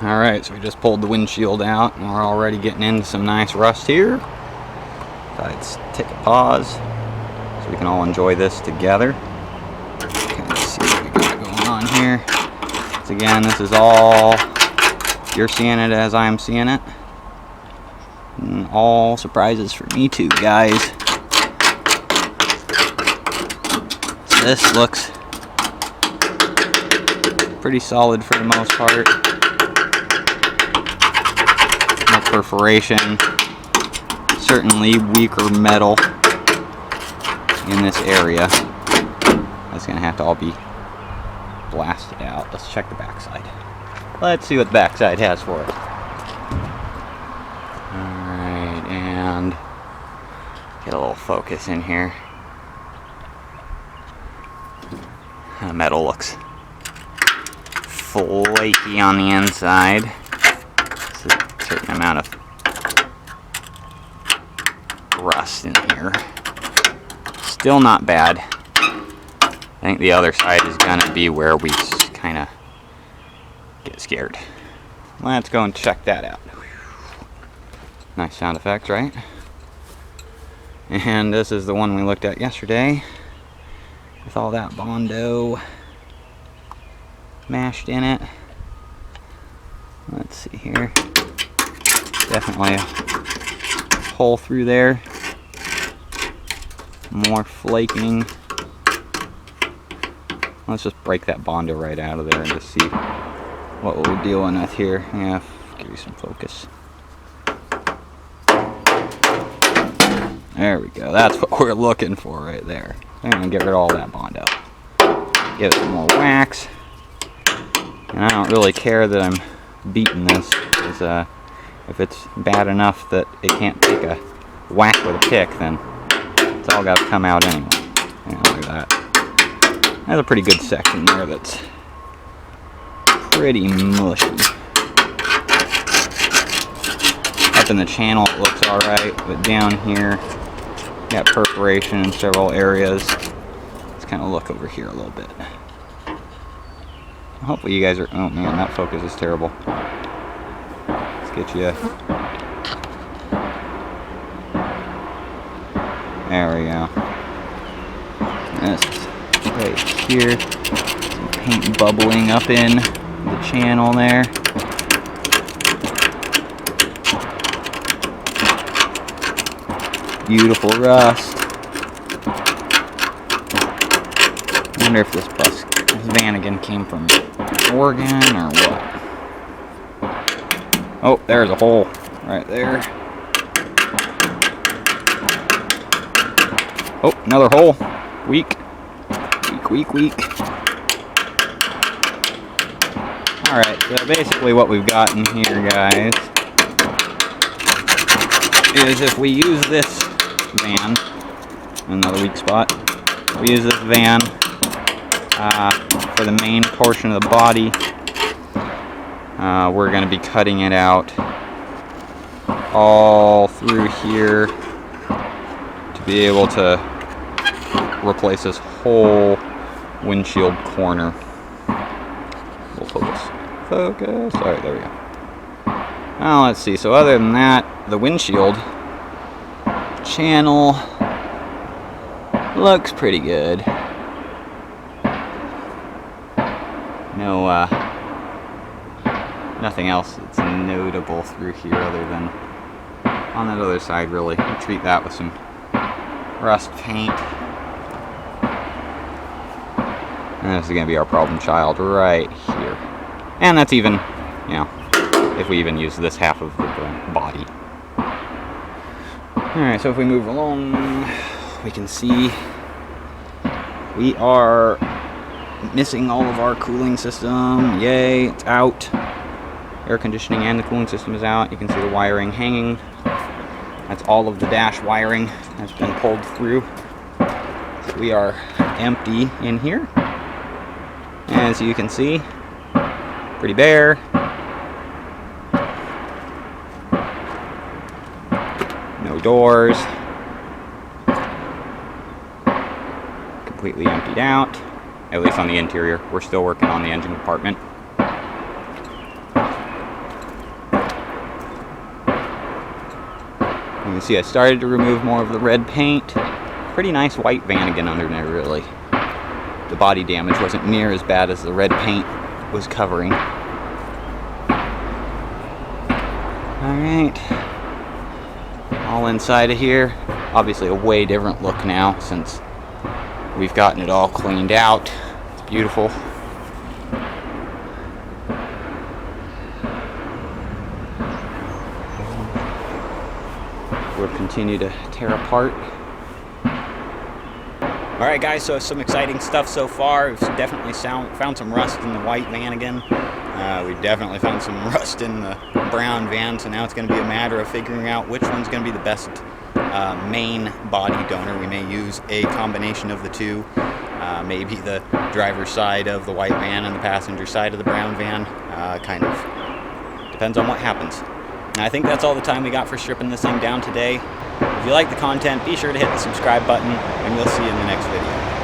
Alright, so we just pulled the windshield out and we're already getting into some nice rust here. Let's take a pause so we can all enjoy this together. Kind of see what we got going on here. So again, this is all, you're seeing it as I'm seeing it. And all surprises for me too, guys. So this looks pretty solid for the most part. No perforation. Certainly weaker metal in this area. That's gonna have to all be blasted out. Let's check the backside. Let's see what the backside has for us. Alright, and get a little focus in here. The metal looks flaky on the inside. There's a certain amount of rust in here. Still not bad. I think the other side is gonna be where we kind of get scared. Let's go and check that out. Nice sound effects, right? And this is the one we looked at yesterday with all that Bondo mashed in it. Let's see here. Definitely a hole through there. More flaking. Let's just break that Bondo right out of there and just see what we're dealing with here. Yeah, give you some focus. There we go. That's what we're looking for right there. I'm gonna get rid of all that Bondo. Give it some more wax. And I don't really care that I'm beating this, because if it's bad enough that it can't take a whack with a pick, then it's all got to come out anyway. Yeah, look at that. That's a pretty good section there that's pretty mushy. Up in the channel it looks alright, but down here, got perforation in several areas. Let's kind of look over here a little bit. Hopefully you guys are, oh man, that focus is terrible. Let's get you. There we go. This is right here. Some paint bubbling up in the channel there. Beautiful rust. I wonder if this Vanagon came from Oregon or what. Oh, there's a hole right there. Oh, another hole. Weak. Weak. Alright, so basically what we've got in here, guys, is if we use this van, another weak spot, we use this van for the main portion of the body. We're going to be cutting it out all through here to be able to replace this whole windshield corner. We'll focus. Alright, there we go. Now let's see, so other than that, the windshield channel looks pretty good. No, nothing else that's notable through here other than on that other side, really. We'll treat that with some rust paint. And this is going to be our problem child right here. And that's even, you know, if we even use this half of the body. Alright, so if we move along, we can see we are missing all of our cooling system. Yay, it's out. Air conditioning and the cooling system is out. You can see the wiring hanging. That's all of the dash wiring has been pulled through. So we are empty in here. As you can see, pretty bare. No doors. Completely emptied out. At least on the interior. We're still working on the engine compartment. see I started to remove more of the red paint. Pretty nice white Vanagon under there, really. The body damage wasn't near as bad as the red paint was covering. Alright. All inside of here. Obviously a way different look now since we've gotten it all cleaned out. It's beautiful. We'll continue to tear apart. Alright guys, so some exciting stuff so far. We've definitely found some rust in the white Vanagon. We've definitely found some rust in the brown van, so now it's going to be a matter of figuring out which one's going to be the best main body donor. We may use a combination of the two. Maybe the driver's side of the white van and the passenger side of the brown van. Kind of depends on what happens. And I think that's all the time we got for stripping this thing down today. If you like the content, be sure to hit the subscribe button, and we'll see you in the next video.